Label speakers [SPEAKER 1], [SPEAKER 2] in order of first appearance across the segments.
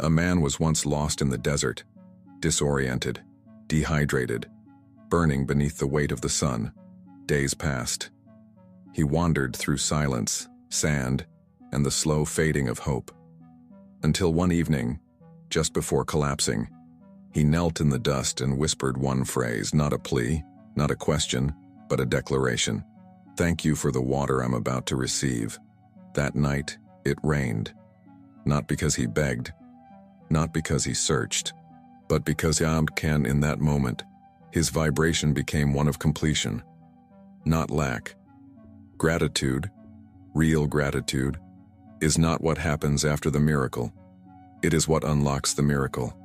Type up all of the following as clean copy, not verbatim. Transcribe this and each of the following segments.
[SPEAKER 1] A man was once lost in the desert, disoriented, dehydrated, burning beneath the weight of the sun. Days passed. He wandered through silence, sand, and the slow fading of hope. Until one evening, just before collapsing, he knelt in the dust and whispered one phrase, not a plea, not a question, but a declaration. "Thank you for the water I'm about to receive." That night, it rained. Not because he begged, not because he searched, but because in that moment, his vibration became one of completion, not lack. Gratitude, real gratitude, is not what happens after the miracle. It is what unlocks the miracle.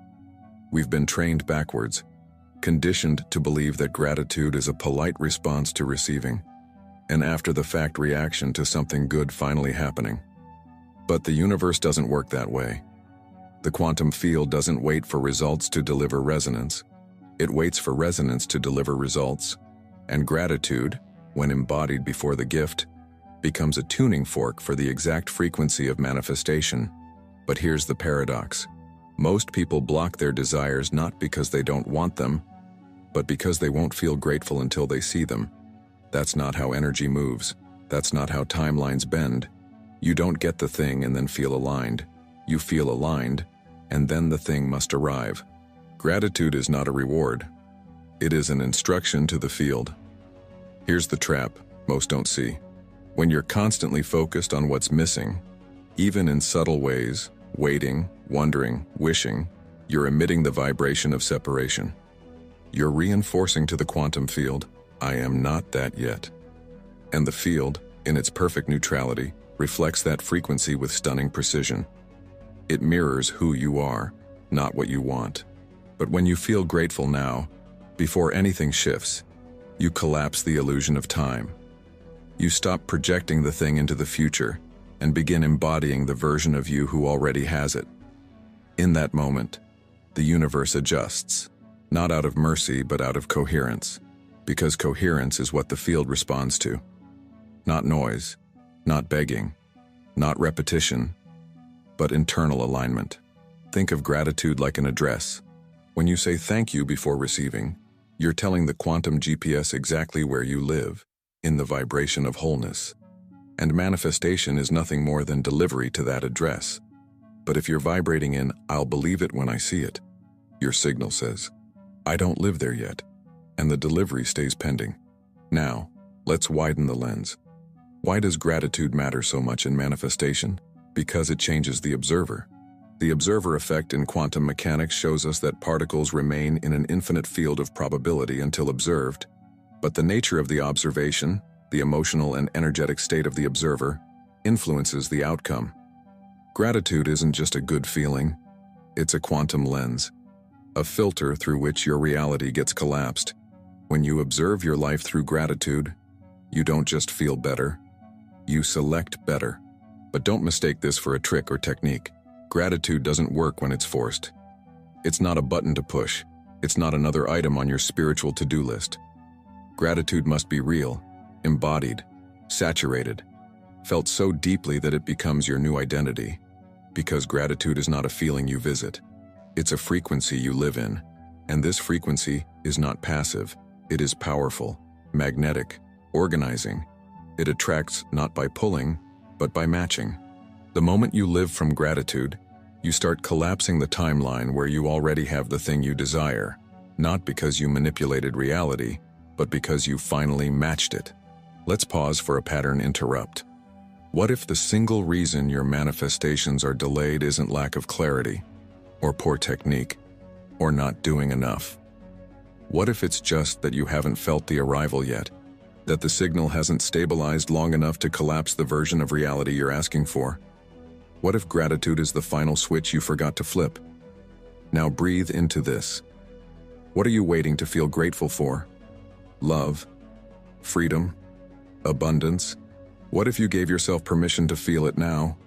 [SPEAKER 1] We've been trained backwards, conditioned to believe that gratitude is a polite response to receiving, an after-the-fact reaction to something good finally happening. But the universe doesn't work that way. The quantum field doesn't wait for results to deliver resonance. It waits for resonance to deliver results. And gratitude, when embodied before the gift, becomes a tuning fork for the exact frequency of manifestation. But here's the paradox. Most people block their desires not because they don't want them, but because they won't feel grateful until they see them. That's not how energy moves. That's not how timelines bend. You don't get the thing and then feel aligned. You feel aligned, and then the thing must arrive. Gratitude is not a reward. It is an instruction to the field. Here's the trap most don't see. When you're constantly focused on what's missing, even in subtle ways, waiting, wondering, wishing, you're emitting the vibration of separation. You're reinforcing to the quantum field, "I am not that yet." And the field, in its perfect neutrality, reflects that frequency with stunning precision. It mirrors who you are, not what you want. But when you feel grateful now, before anything shifts, you collapse the illusion of time. You stop projecting the thing into the future and begin embodying the version of you who already has it. In that moment, the universe adjusts, not out of mercy but out of coherence, because coherence is what the field responds to. Not noise, not begging, not repetition, but internal alignment. Think of gratitude like an address. When you say thank you before receiving, you're telling the quantum GPS exactly where you live, in the vibration of wholeness. And manifestation is nothing more than delivery to that address. But if you're vibrating in, "I'll believe it when I see it," your signal says, "I don't live there yet," and the delivery stays pending. Now, let's widen the lens. Why does gratitude matter so much in manifestation? Because it changes the observer. The observer effect in quantum mechanics shows us that particles remain in an infinite field of probability until observed, but the nature of the observation, the emotional and energetic state of the observer, influences the outcome. Gratitude isn't just a good feeling, it's a quantum lens, a filter through which your reality gets collapsed. When you observe your life through gratitude, you don't just feel better, you select better. But don't mistake this for a trick or technique. Gratitude doesn't work when it's forced. It's not a button to push. It's not another item on your spiritual to-do list. Gratitude must be real, embodied, saturated, felt so deeply that it becomes your new identity. Because gratitude is not a feeling you visit. It's a frequency you live in. And this frequency is not passive. It is powerful, magnetic, organizing. It attracts not by pulling, but by matching. The moment you live from gratitude, you start collapsing the timeline where you already have the thing you desire, not because you manipulated reality, but because you finally matched it. Let's pause for a pattern interrupt. What if the single reason your manifestations are delayed isn't lack of clarity, or poor technique, or not doing enough? What if it's just that you haven't felt the arrival yet, that the signal hasn't stabilized long enough to collapse the version of reality you're asking for? What if gratitude is the final switch you forgot to flip? Now breathe into this. What are you waiting to feel grateful for? Love? Freedom? Abundance? What if you gave yourself permission to feel it now?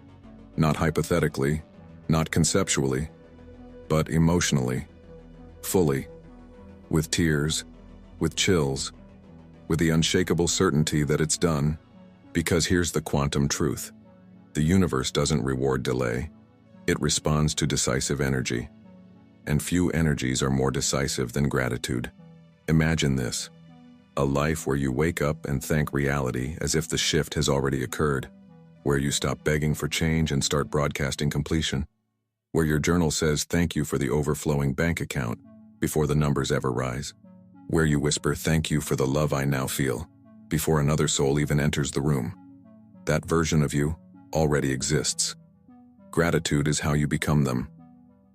[SPEAKER 1] Not hypothetically, not conceptually, but emotionally, fully, with tears, with chills, with the unshakable certainty that it's done. Because here's the quantum truth. The universe doesn't reward delay. It responds to decisive energy. And few energies are more decisive than gratitude. Imagine this: a life where you wake up and thank reality as if the shift has already occurred, where you stop begging for change and start broadcasting completion, where your journal says thank you for the overflowing bank account before the numbers ever rise, where you whisper thank you for the love I now feel before another soul even enters the room. That version of you already exists. Gratitude is how you become them.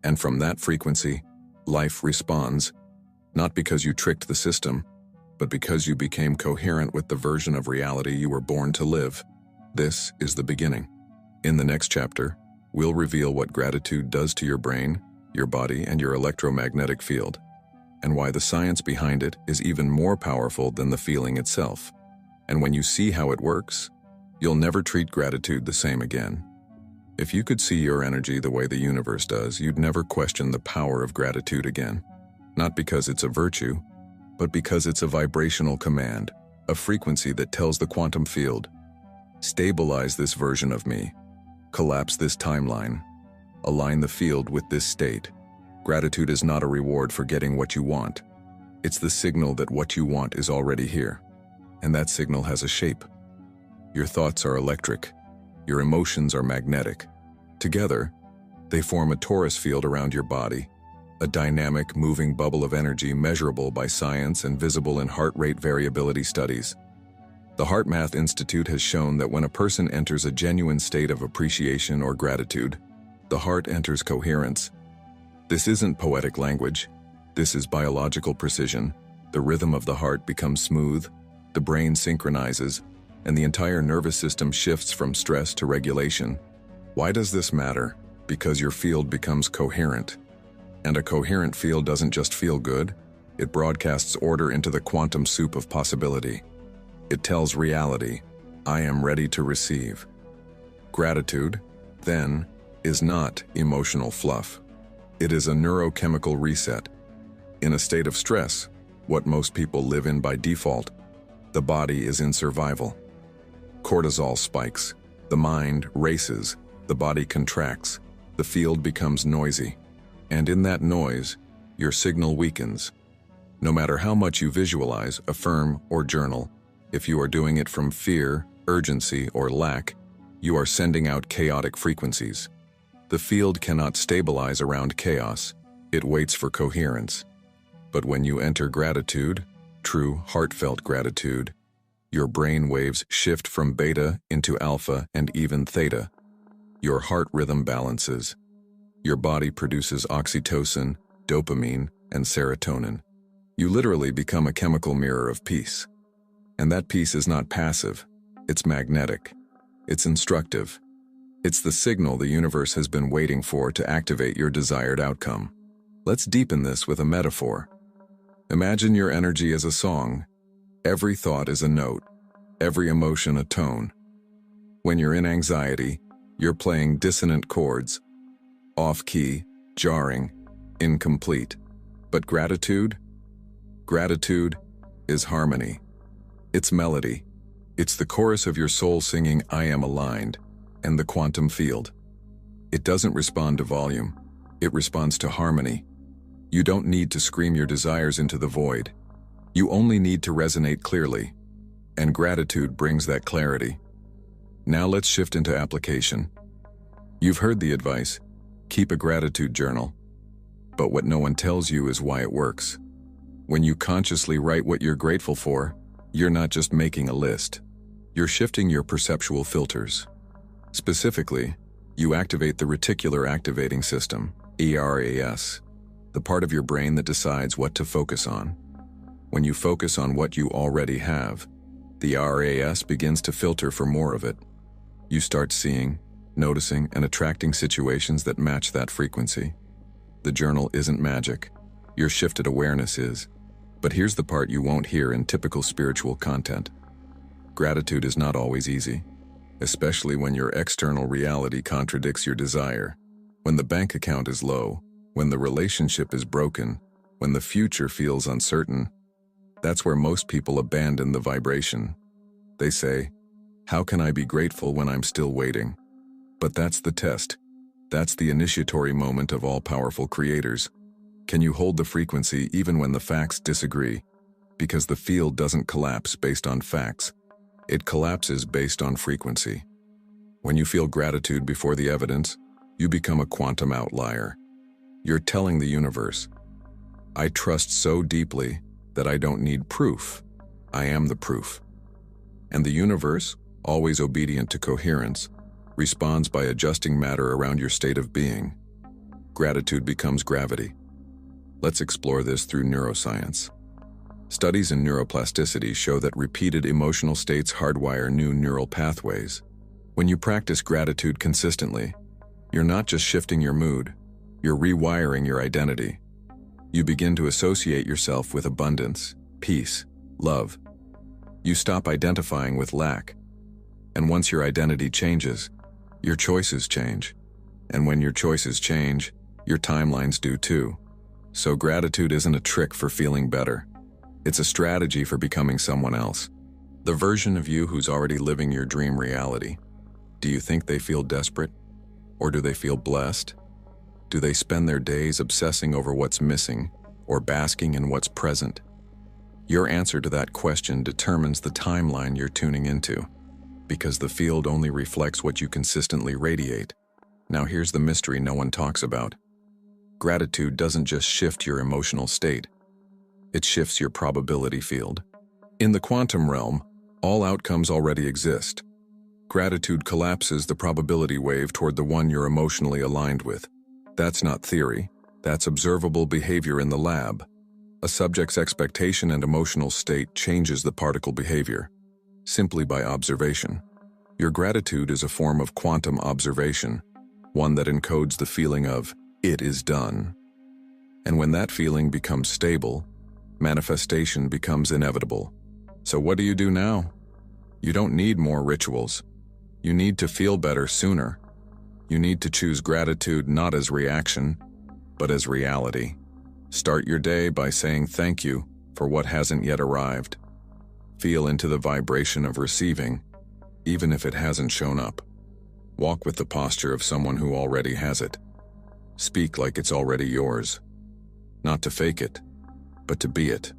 [SPEAKER 1] And from that frequency, life responds, not because you tricked the system, but because you became coherent with the version of reality you were born to live. This is the beginning. In the next chapter, we'll reveal what gratitude does to your brain, your body, and your electromagnetic field, and why the science behind it is even more powerful than the feeling itself. And when you see how it works, you'll never treat gratitude the same again. If you could see your energy the way the universe does, you'd never question the power of gratitude again. Not because it's a virtue, but because it's a vibrational command, a frequency that tells the quantum field, stabilize this version of me, collapse this timeline, align the field with this state. Gratitude is not a reward for getting what you want. It's the signal that what you want is already here. And that signal has a shape. Your thoughts are electric. Your emotions are magnetic. Together, they form a torus field around your body, a dynamic, moving bubble of energy measurable by science and visible in heart rate variability studies. The HeartMath Institute has shown that when a person enters a genuine state of appreciation or gratitude, the heart enters coherence. This isn't poetic language. This is biological precision. The rhythm of the heart becomes smooth, the brain synchronizes, and the entire nervous system shifts from stress to regulation. Why does this matter? Because your field becomes coherent. And a coherent field doesn't just feel good, it broadcasts order into the quantum soup of possibility. It tells reality, I am ready to receive. Gratitude, then, is not emotional fluff. It is a neurochemical reset. In a state of stress, what most people live in by default, the body is in survival. Cortisol spikes, the mind races, the body contracts, the field becomes noisy. And in that noise, your signal weakens. No matter how much you visualize, affirm, or journal, if you are doing it from fear, urgency, or lack, you are sending out chaotic frequencies. The field cannot stabilize around chaos. It waits for coherence. But when you enter gratitude, true, heartfelt gratitude, your brain waves shift from beta into alpha and even theta. Your heart rhythm balances. Your body produces oxytocin, dopamine, and serotonin. You literally become a chemical mirror of peace. And that peace is not passive. It's magnetic. It's instructive. It's the signal the universe has been waiting for to activate your desired outcome. Let's deepen this with a metaphor. Imagine your energy as a song. Every thought is a note, every emotion a tone. When you're in anxiety, you're playing dissonant chords, off-key, jarring, incomplete. But gratitude? Gratitude is harmony. It's melody. It's the chorus of your soul singing, I am aligned, and the quantum field. It doesn't respond to volume. It responds to harmony. You don't need to scream your desires into the void. You only need to resonate clearly, and gratitude brings that clarity. Now let's shift into application. You've heard the advice, keep a gratitude journal. But what no one tells you is why it works. When you consciously write what you're grateful for, you're not just making a list. You're shifting your perceptual filters. Specifically, you activate the reticular activating system, ERAS, the part of your brain that decides what to focus on. When you focus on what you already have, the RAS begins to filter for more of it. You start seeing, noticing, and attracting situations that match that frequency. The journal isn't magic. Your shifted awareness is. But here's the part you won't hear in typical spiritual content. Gratitude is not always easy, especially when your external reality contradicts your desire. When the bank account is low, when the relationship is broken, when the future feels uncertain, that's where most people abandon the vibration. They say, how can I be grateful when I'm still waiting? But that's the test. That's the initiatory moment of all powerful creators. Can you hold the frequency even when the facts disagree? Because the field doesn't collapse based on facts. It collapses based on frequency. When you feel gratitude before the evidence, you become a quantum outlier. You're telling the universe, I trust so deeply that I don't need proof. I am the proof. And the universe, always obedient to coherence, responds by adjusting matter around your state of being. Gratitude becomes gravity. Let's explore this through neuroscience. Studies in neuroplasticity show that repeated emotional states hardwire new neural pathways. When you practice gratitude consistently, you're not just shifting your mood, you're rewiring your identity. You begin to associate yourself with abundance, peace, love. You stop identifying with lack. And once your identity changes, your choices change. And when your choices change, your timelines do too. So gratitude isn't a trick for feeling better. It's a strategy for becoming someone else. The version of you who's already living your dream reality. Do you think they feel desperate? Or do they feel blessed? Do they spend their days obsessing over what's missing or basking in what's present? Your answer to that question determines the timeline you're tuning into, because the field only reflects what you consistently radiate. Now here's the mystery no one talks about. Gratitude doesn't just shift your emotional state, it shifts your probability field. In the quantum realm, all outcomes already exist. Gratitude collapses the probability wave toward the one you're emotionally aligned with. That's not theory, that's observable behavior in the lab. A subject's expectation and emotional state changes the particle behavior, simply by observation. Your gratitude is a form of quantum observation, one that encodes the feeling of, it is done. And when that feeling becomes stable, manifestation becomes inevitable. So what do you do now? You don't need more rituals. You need to feel better sooner. You need to choose gratitude not as reaction, but as reality. Start your day by saying thank you for what hasn't yet arrived. Feel into the vibration of receiving, even if it hasn't shown up. Walk with the posture of someone who already has it. Speak like it's already yours. Not to fake it, but to be it.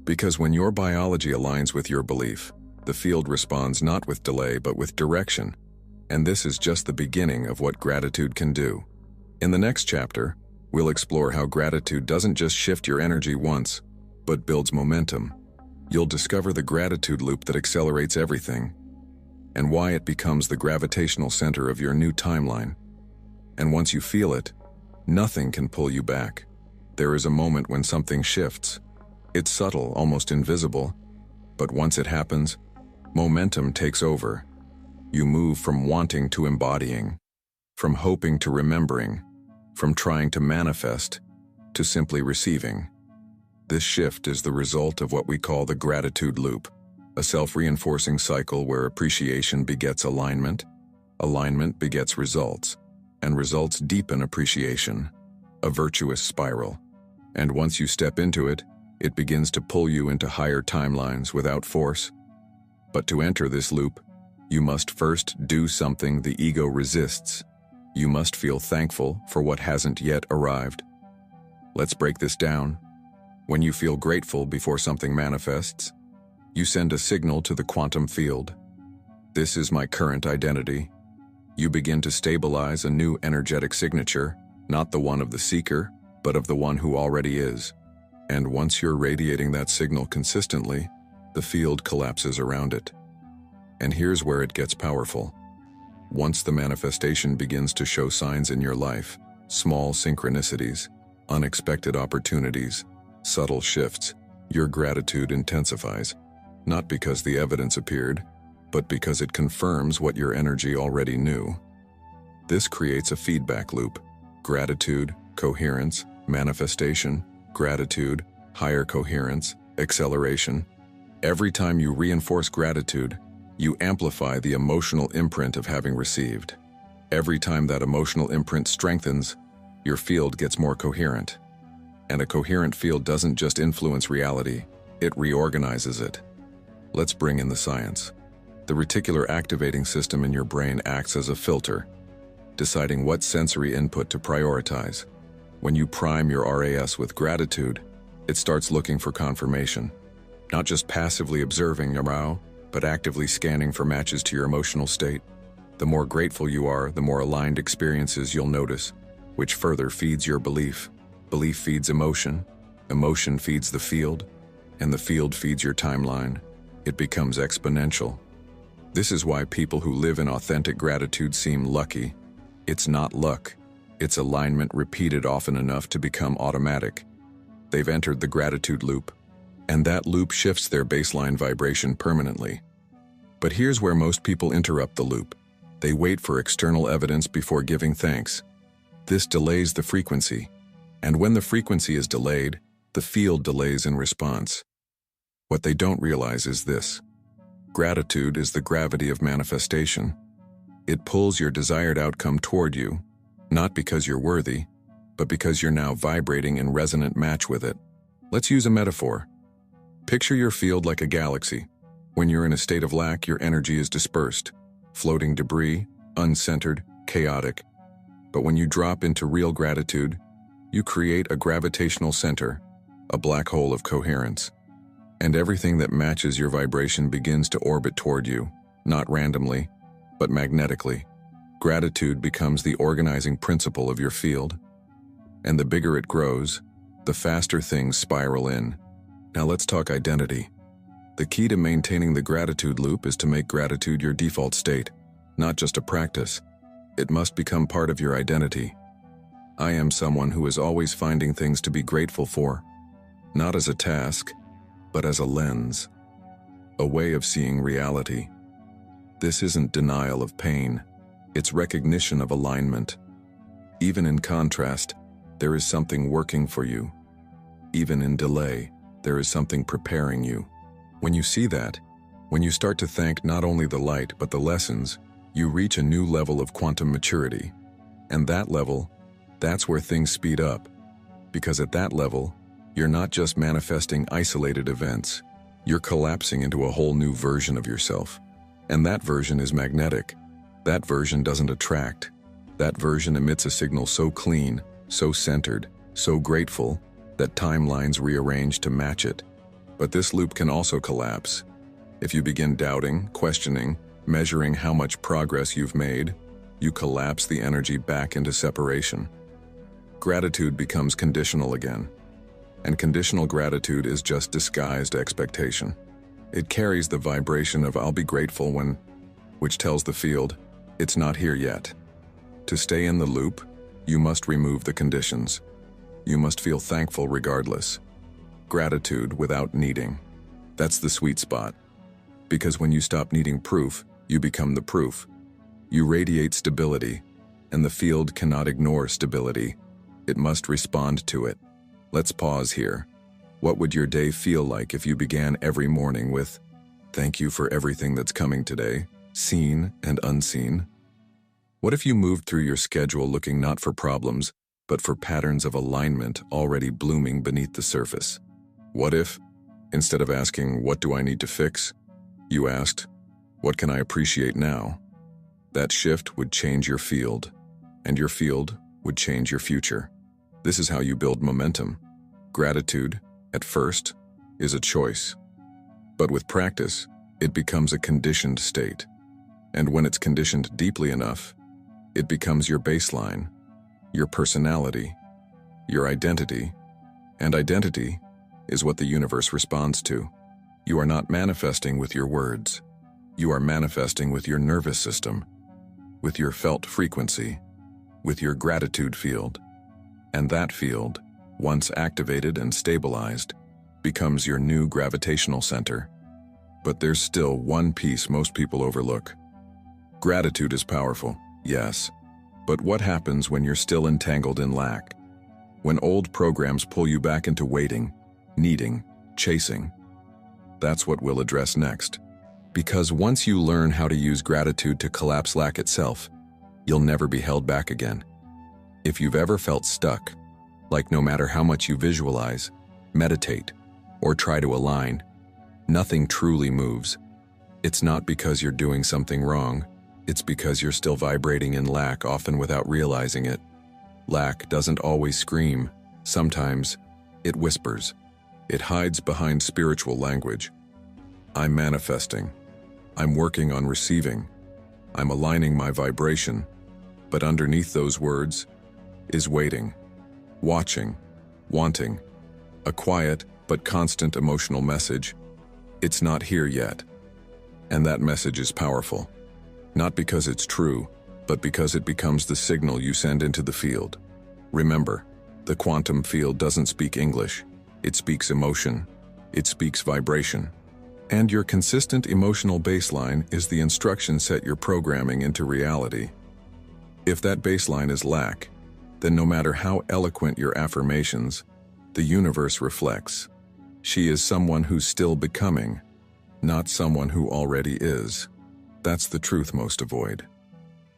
[SPEAKER 1] Because when your biology aligns with your belief, the field responds not with delay but with direction. And this is just the beginning of what gratitude can do. In the next chapter, we'll explore how gratitude doesn't just shift your energy once, but builds momentum. You'll discover the gratitude loop that accelerates everything, and why it becomes the gravitational center of your new timeline. And once you feel it, nothing can pull you back. There is a moment when something shifts. It's subtle, almost invisible, but once it happens, momentum takes over. You move from wanting to embodying, from hoping to remembering, from trying to manifest to simply receiving. This shift is the result of what we call the gratitude loop, a self-reinforcing cycle where appreciation begets alignment, alignment begets results, and results deepen appreciation, a virtuous spiral. And once you step into it, it begins to pull you into higher timelines without force. But to enter this loop, you must first do something the ego resists. You must feel thankful for what hasn't yet arrived. Let's break this down. When you feel grateful before something manifests, you send a signal to the quantum field. This is my current identity. You begin to stabilize a new energetic signature, not the one of the seeker, but of the one who already is. And once you're radiating that signal consistently, the field collapses around it. And here's where it gets powerful. Once the manifestation begins to show signs in your life, small synchronicities, unexpected opportunities, subtle shifts, your gratitude intensifies. Not because the evidence appeared, but because it confirms what your energy already knew. This creates a feedback loop. Gratitude, coherence, manifestation, gratitude, higher coherence, acceleration. Every time you reinforce gratitude, you amplify the emotional imprint of having received. Every time that emotional imprint strengthens, your field gets more coherent. And a coherent field doesn't just influence reality, it reorganizes it. Let's bring in the science. The reticular activating system in your brain acts as a filter. deciding what sensory input to prioritize. When you prime your RAS with gratitude, it starts looking for confirmation, not just passively observing arousal, but actively scanning for matches to your emotional state. The more grateful you are, the more aligned experiences you'll notice, which further feeds your belief. Belief feeds emotion, emotion feeds the field, and the field feeds your timeline. It becomes exponential. This is why people who live in authentic gratitude seem lucky. It's not luck. It's alignment repeated often enough to become automatic. They've entered the gratitude loop, and that loop shifts their baseline vibration permanently. But here's where most people interrupt the loop. They wait for external evidence before giving thanks. This delays the frequency, and when the frequency is delayed, the field delays in response. What they don't realize is this: gratitude is the gravity of manifestation. It pulls your desired outcome toward you, not because you're worthy, but because you're now vibrating in resonant match with it. Let's use a metaphor. Picture your field like a galaxy. When you're in a state of lack, your energy is dispersed, floating debris, uncentered, chaotic. But when you drop into real gratitude, you create a gravitational center, a black hole of coherence. And everything that matches your vibration begins to orbit toward you, not randomly, but magnetically. Gratitude becomes the organizing principle of your field. And the bigger it grows, the faster things spiral in. Now let's talk identity. The key to maintaining the gratitude loop is to make gratitude your default state, not just a practice. It must become part of your identity. I am someone who is always finding things to be grateful for, not as a task, but as a lens, a way of seeing reality. This isn't denial of pain, it's recognition of alignment. Even in contrast, there is something working for you. Even in delay, there is something preparing you. When you see that, when you start to thank not only the light but the lessons, you reach a new level of quantum maturity. And that level, that's where things speed up. Because at that level, you're not just manifesting isolated events, you're collapsing into a whole new version of yourself. And that version is magnetic. That version doesn't attract. That version emits a signal so clean, so centered, so grateful, that timelines rearrange to match it. But this loop can also collapse. If you begin doubting, questioning, measuring how much progress you've made, you collapse the energy back into separation. Gratitude becomes conditional again. And conditional gratitude is just disguised expectation. It carries the vibration of "I'll be grateful when," which tells the field, it's not here yet. To stay in the loop, you must remove the conditions. You must feel thankful regardless. Gratitude without needing. That's the sweet spot. Because when you stop needing proof, you become the proof. You radiate stability, and the field cannot ignore stability. It must respond to it. Let's pause here. What would your day feel like if you began every morning with, "Thank you for everything that's coming today, seen and unseen"? What if you moved through your schedule looking not for problems, but for patterns of alignment already blooming beneath the surface? What if, instead of asking, "What do I need to fix?" you asked, "What can I appreciate now?" That shift would change your field, and your field would change your future. This is how you build momentum. Gratitude, at first, is a choice. But with practice, it becomes a conditioned state. And when it's conditioned deeply enough, it becomes your baseline, your personality, your identity. And identity is what the universe responds to. You are not manifesting with your words. You are manifesting with your nervous system, with your felt frequency, with your gratitude field. And that field, once activated and stabilized, becomes your new gravitational center. But there's still one piece most people overlook. Gratitude is powerful, yes. But what happens when you're still entangled in lack? When old programs pull you back into waiting, needing, chasing? That's what we'll address next. Because once you learn how to use gratitude to collapse lack itself, you'll never be held back again. If you've ever felt stuck, like no matter how much you visualize, meditate, or try to align, nothing truly moves. It's not because you're doing something wrong. It's because you're still vibrating in lack, often without realizing it. Lack doesn't always scream. Sometimes it whispers. It hides behind spiritual language. I'm manifesting. I'm working on receiving. I'm aligning my vibration. But underneath those words is waiting, watching, wanting. A quiet but constant emotional message. It's not here yet. And that message is powerful. Not because it's true, but because it becomes the signal you send into the field. Remember, the quantum field doesn't speak English. It speaks emotion. It speaks vibration. And your consistent emotional baseline is the instruction set you're programming into reality. If that baseline is lack, then no matter how eloquent your affirmations, the universe reflects. She is someone who's still becoming, not someone who already is. That's the truth most avoid.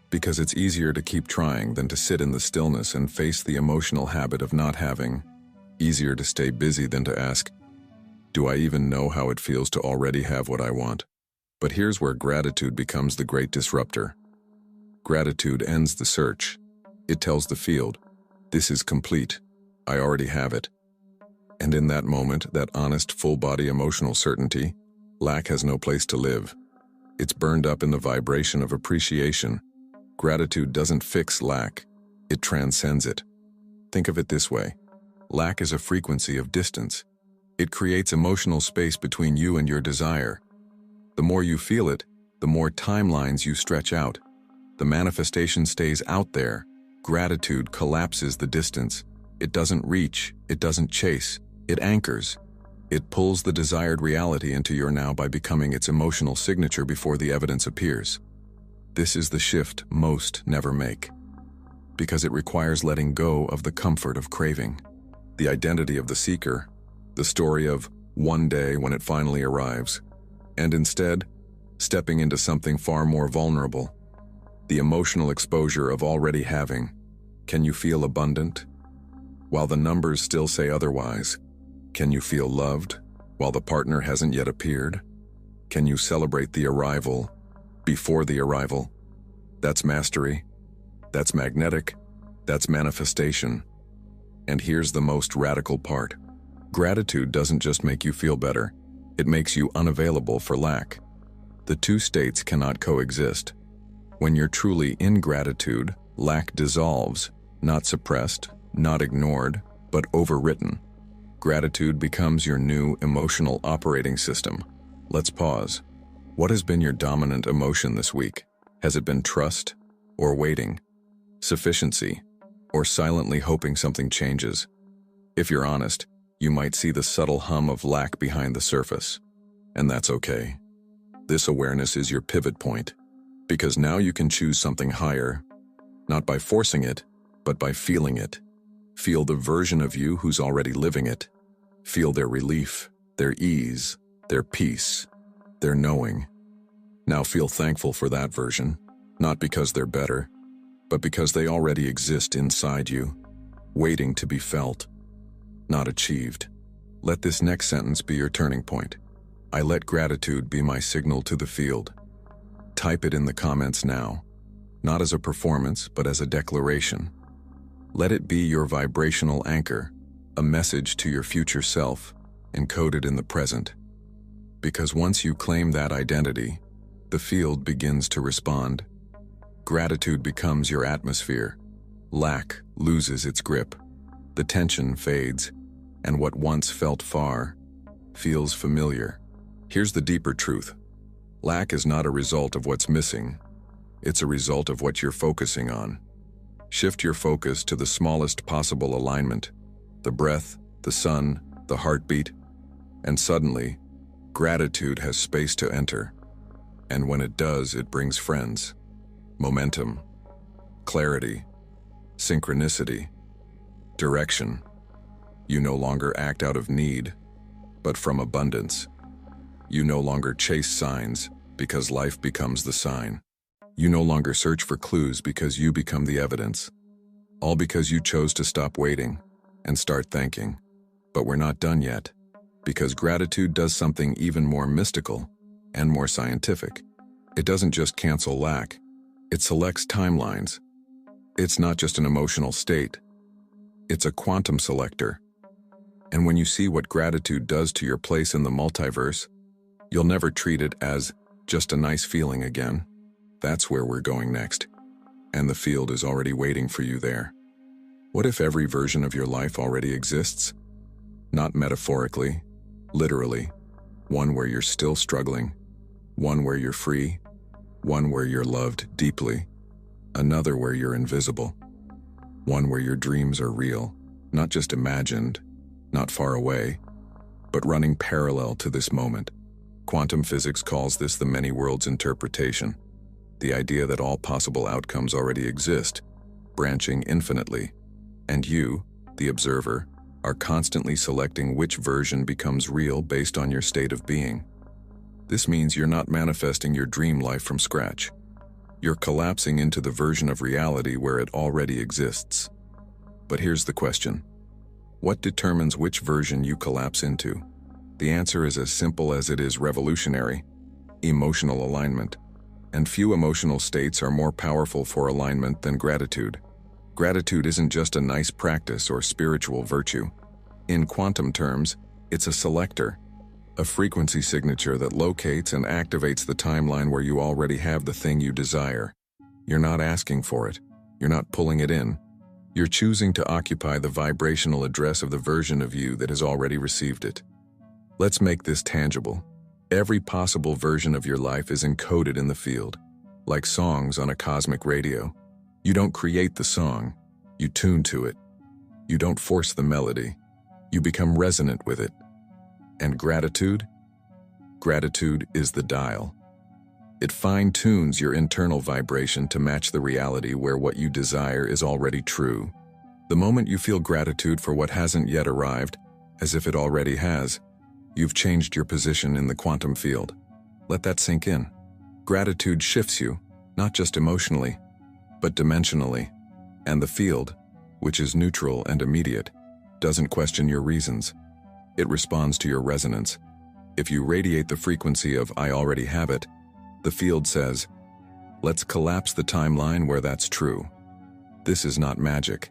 [SPEAKER 1] Because it's easier to keep trying than to sit in the stillness and face the emotional habit of not having. Easier to stay busy than to ask, do I even know how it feels to already have what I want? But here's where gratitude becomes the great disruptor. Gratitude ends the search. It tells the field, this is complete. I already have it. And in that moment, that honest, full-body emotional certainty, lack has no place to live. It's burned up in the vibration of appreciation. Gratitude doesn't fix lack. It transcends it. Think of it this way. Lack is a frequency of distance. It creates emotional space between you and your desire. The more you feel it, the more timelines you stretch out. The manifestation stays out there. Gratitude collapses the distance. It doesn't reach. It doesn't chase. It anchors. It pulls the desired reality into your now by becoming its emotional signature before the evidence appears. This is the shift most never make. Because it requires letting go of the comfort of craving. The identity of the seeker. The story of one day when it finally arrives. And instead, stepping into something far more vulnerable. The emotional exposure of already having. Can you feel abundant? While the numbers still say otherwise. Can you feel loved while the partner hasn't yet appeared? Can you celebrate the arrival before the arrival? That's mastery. That's magnetic. That's manifestation. And here's the most radical part. Gratitude doesn't just make you feel better. It makes you unavailable for lack. The two states cannot coexist. When you're truly in gratitude, lack dissolves, not suppressed, not ignored, but overwritten. Gratitude becomes your new emotional operating system. Let's pause. What has been your dominant emotion this week? Has it been trust or waiting? Sufficiency or silently hoping something changes? If you're honest, you might see the subtle hum of lack behind the surface. And that's okay. This awareness is your pivot point. Because now you can choose something higher, not by forcing it, but by feeling it. Feel the version of you who's already living it. Feel their relief, their ease, their peace, their knowing. Now feel thankful for that version, not because they're better, but because they already exist inside you, waiting to be felt, not achieved. Let this next sentence be your turning point. I let gratitude be my signal to the field. Type it in the comments now, not as a performance, but as a declaration. Let it be your vibrational anchor, a message to your future self, encoded in the present. Because once you claim that identity, the field begins to respond. Gratitude becomes your atmosphere. Lack loses its grip. The tension fades, and what once felt far feels familiar. Here's the deeper truth. Lack is not a result of what's missing. It's a result of what you're focusing on. Shift your focus to the smallest possible alignment, the breath, the sun, the heartbeat, and suddenly, gratitude has space to enter. And when it does, it brings friends, momentum, clarity, synchronicity, direction. You no longer act out of need, but from abundance. You no longer chase signs because life becomes the sign. You no longer search for clues because you become the evidence. All because you chose to stop waiting and start thanking. But we're not done yet, because gratitude does something even more mystical and more scientific. It doesn't just cancel lack, It selects timelines. It's not just an emotional state. It's a quantum selector. And when you see what gratitude does to your place in the multiverse, you'll never treat it as just a nice feeling again. That's where we're going next. And the field is already waiting for you there. What if every version of your life already exists? Not metaphorically, literally. One where you're still struggling, one where you're free, one where you're loved deeply, another where you're invisible, one where your dreams are real, not just imagined, not far away, but running parallel to this moment. Quantum physics calls this the many worlds interpretation, the idea that all possible outcomes already exist, branching infinitely, and you, the observer, are constantly selecting which version becomes real based on your state of being. This means you're not manifesting your dream life from scratch. You're collapsing into the version of reality where it already exists. But here's the question. What determines which version you collapse into? The answer is as simple as it is revolutionary: emotional alignment. And few emotional states are more powerful for alignment than gratitude. Gratitude isn't just a nice practice or spiritual virtue. In quantum terms, it's a selector, a frequency signature that locates and activates the timeline where you already have the thing you desire. You're not asking for it. You're not pulling it in. You're choosing to occupy the vibrational address of the version of you that has already received it. Let's make this tangible. Every possible version of your life is encoded in the field, like songs on a cosmic radio. You don't create the song, you tune to it. You don't force the melody, you become resonant with it. And gratitude? Gratitude is the dial. It fine-tunes your internal vibration to match the reality where what you desire is already true. The moment you feel gratitude for what hasn't yet arrived, as if it already has, you've changed your position in the quantum field. Let that sink in. Gratitude shifts you, not just emotionally, but dimensionally. And the field, which is neutral and immediate, doesn't question your reasons. It responds to your resonance. If you radiate the frequency of "I already have it," the field says, let's collapse the timeline where that's true. This is not magic.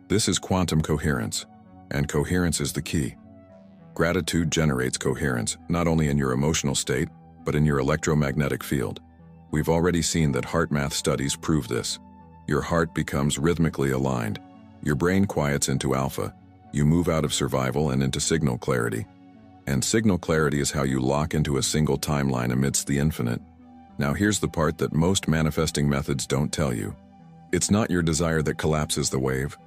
[SPEAKER 1] This is quantum coherence, and coherence is the key. Gratitude generates coherence, not only in your emotional state, but in your electromagnetic field. We've already seen that heart math studies prove this. Your heart becomes rhythmically aligned. Your brain quiets into alpha. You move out of survival and into signal clarity. And signal clarity is how you lock into a single timeline amidst the infinite. Now here's the part that most manifesting methods don't tell you. It's not your desire that collapses the wave.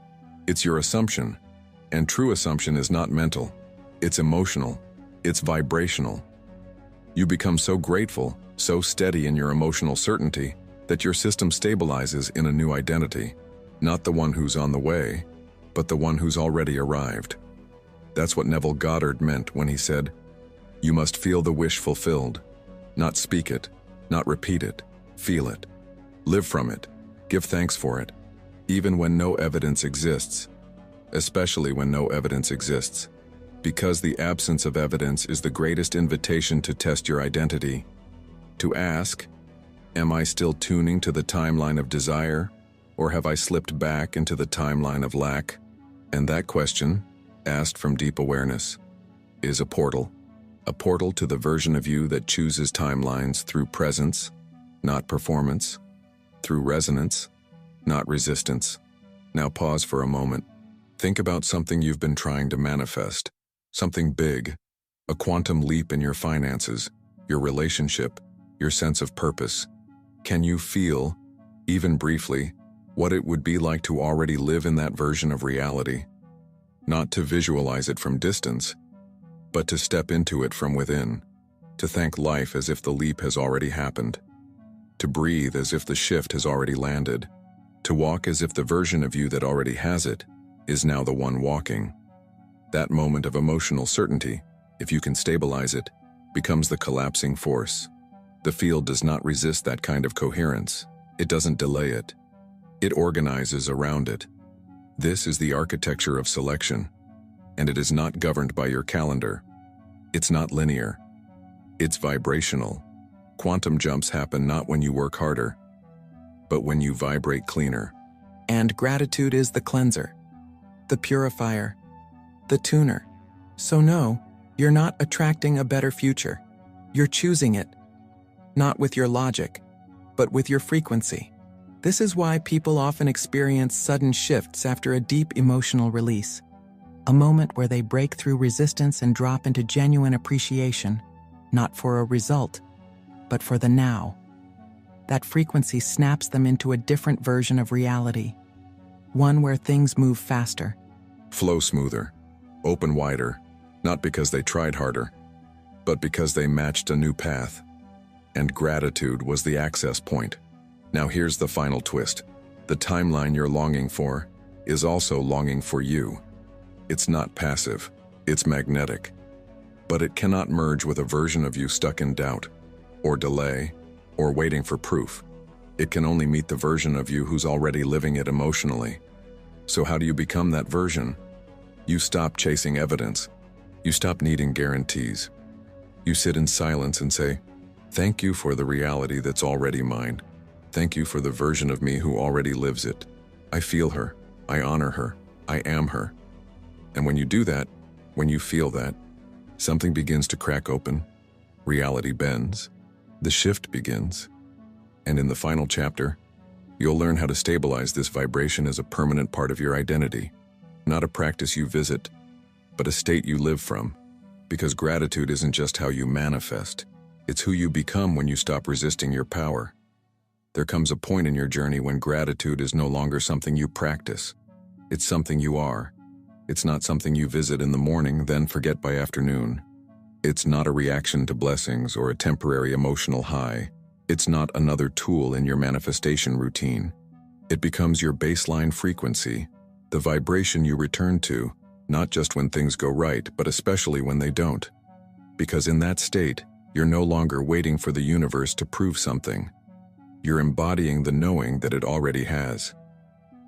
[SPEAKER 1] It's your assumption. And true assumption is not mental. It's emotional. It's vibrational. You become so grateful, so steady in your emotional certainty, that your system stabilizes in a new identity, not the one who's on the way, but the one who's already arrived. That's what Neville Goddard meant when he said, "You must feel the wish fulfilled, not speak it, not repeat it, feel it, live from it, give thanks for it, even when no evidence exists, especially when no evidence exists, because the absence of evidence is the greatest invitation to test your identity, to ask, am I still tuning to the timeline of desire, or have I slipped back into the timeline of lack?" And that question, asked from deep awareness, is a portal to the version of you that chooses timelines through presence, not performance, through resonance, not resistance. Now pause for a moment. Think about something you've been trying to manifest, something big, a quantum leap in your finances, your relationship, your sense of purpose. Can you feel, even briefly, what it would be like to already live in that version of reality? Not to visualize it from distance, but to step into it from within, to thank life as if the leap has already happened, to breathe as if the shift has already landed, to walk as if the version of you that already has it is now the one walking. That moment of emotional certainty, if you can stabilize it, becomes the collapsing force. The field does not resist that kind of coherence. It doesn't delay it. It organizes around it. This is the architecture of selection, and it is not governed by your calendar. It's not linear. It's vibrational. Quantum jumps happen not when you work harder, but when you vibrate cleaner.
[SPEAKER 2] And gratitude is the cleanser, the purifier, the tuner. So no, you're not attracting a better future. You're choosing it, not with your logic, but with your frequency. This is why people often experience sudden shifts after a deep emotional release, a moment where they break through resistance and drop into genuine appreciation, not for a result, but for the now. That frequency snaps them into a different version of reality, one where things move faster,
[SPEAKER 1] Flow smoother, open wider, not because they tried harder, but because they matched a new path. And gratitude was the access point. Now here's the final twist. The timeline you're longing for is also longing for you. It's not passive, it's magnetic. But it cannot merge with a version of you stuck in doubt, or delay, or waiting for proof. It can only meet the version of you who's already living it emotionally. So how do you become that version? You stop chasing evidence. You stop needing guarantees. You sit in silence and say, "Thank you for the reality that's already mine. Thank you for the version of me who already lives it. I feel her. I honor her. I am her." And when you do that, when you feel that, something begins to crack open. Reality bends. The shift begins. And in the final chapter, you'll learn how to stabilize this vibration as a permanent part of your identity. Not a practice you visit, but a state you live from. Because gratitude isn't just how you manifest. It's who you become when you stop resisting your power. There comes a point in your journey when gratitude is no longer something you practice. It's something you are. It's not something you visit in the morning, then forget by afternoon. It's not a reaction to blessings or a temporary emotional high. It's not another tool in your manifestation routine. It becomes your baseline frequency, the vibration you return to, not just when things go right, but especially when they don't. Because in that state, you're no longer waiting for the universe to prove something. You're embodying the knowing that it already has.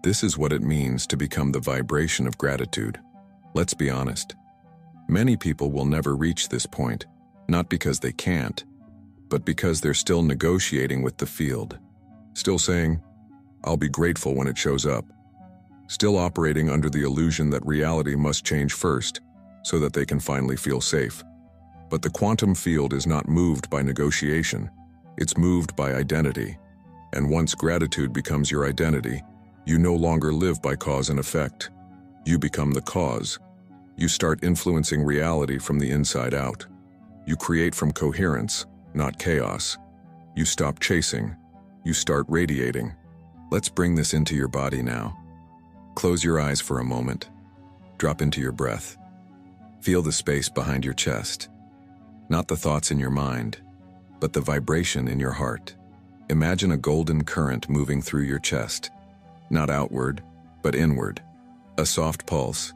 [SPEAKER 1] This is what it means to become the vibration of gratitude. Let's be honest. Many people will never reach this point, not because they can't, but because they're still negotiating with the field. Still saying, "I'll be grateful when it shows up." Still operating under the illusion that reality must change first, so that they can finally feel safe. But the quantum field is not moved by negotiation. It's moved by identity. And once gratitude becomes your identity, you no longer live by cause and effect. You become the cause. You start influencing reality from the inside out. You create from coherence, not chaos. You stop chasing. You start radiating. Let's bring this into your body now. Close your eyes for a moment. Drop into your breath. Feel the space behind your chest. Not the thoughts in your mind, but the vibration in your heart. Imagine a golden current moving through your chest. Not outward, but inward. A soft pulse.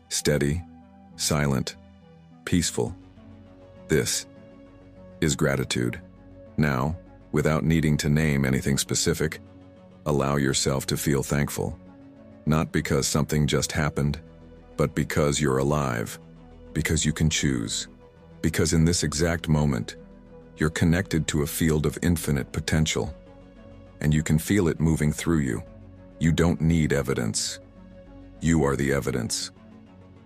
[SPEAKER 1] Steady, silent, peaceful. This is gratitude. Now, without needing to name anything specific, allow yourself to feel thankful. Not because something just happened, but because you're alive, because you can choose, because in this exact moment, you're connected to a field of infinite potential, and you can feel it moving through you. You don't need evidence. You are the evidence.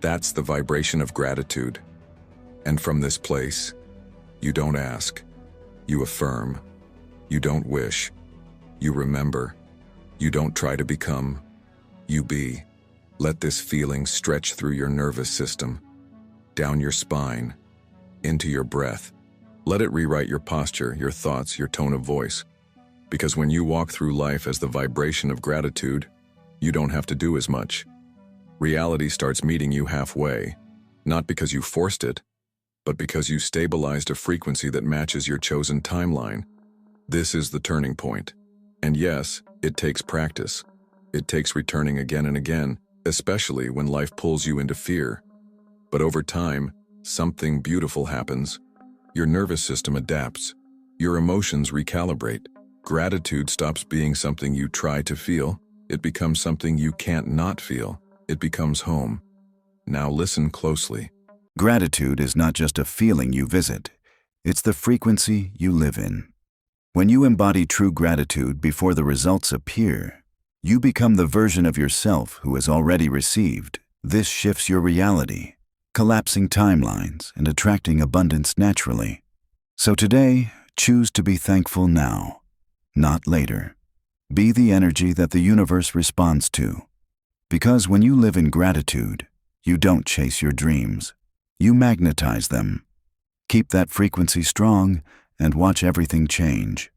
[SPEAKER 1] That's the vibration of gratitude. And from this place, you don't ask, you affirm, you don't wish, you remember, you don't try to become, you be. Let this feeling stretch through your nervous system, down your spine, into your breath. Let it rewrite your posture, your thoughts, your tone of voice. Because when you walk through life as the vibration of gratitude, you don't have to do as much. Reality starts meeting you halfway, not because you forced it, but because you stabilized a frequency that matches your chosen timeline. This is the turning point. And yes, it takes practice. It takes returning again and again, especially when life pulls you into fear. But over time, something beautiful happens. Your nervous system adapts. Your emotions recalibrate. Gratitude stops being something you try to feel. It becomes something you can't not feel. It becomes home. Now listen closely.
[SPEAKER 3] Gratitude is not just a feeling you visit. It's the frequency you live in. When you embody true gratitude before the results appear, you become the version of yourself who has already received. This shifts your reality, collapsing timelines and attracting abundance naturally. So today, choose to be thankful now, not later. Be the energy that the universe responds to. Because when you live in gratitude, you don't chase your dreams. You magnetize them. Keep that frequency strong and watch everything change.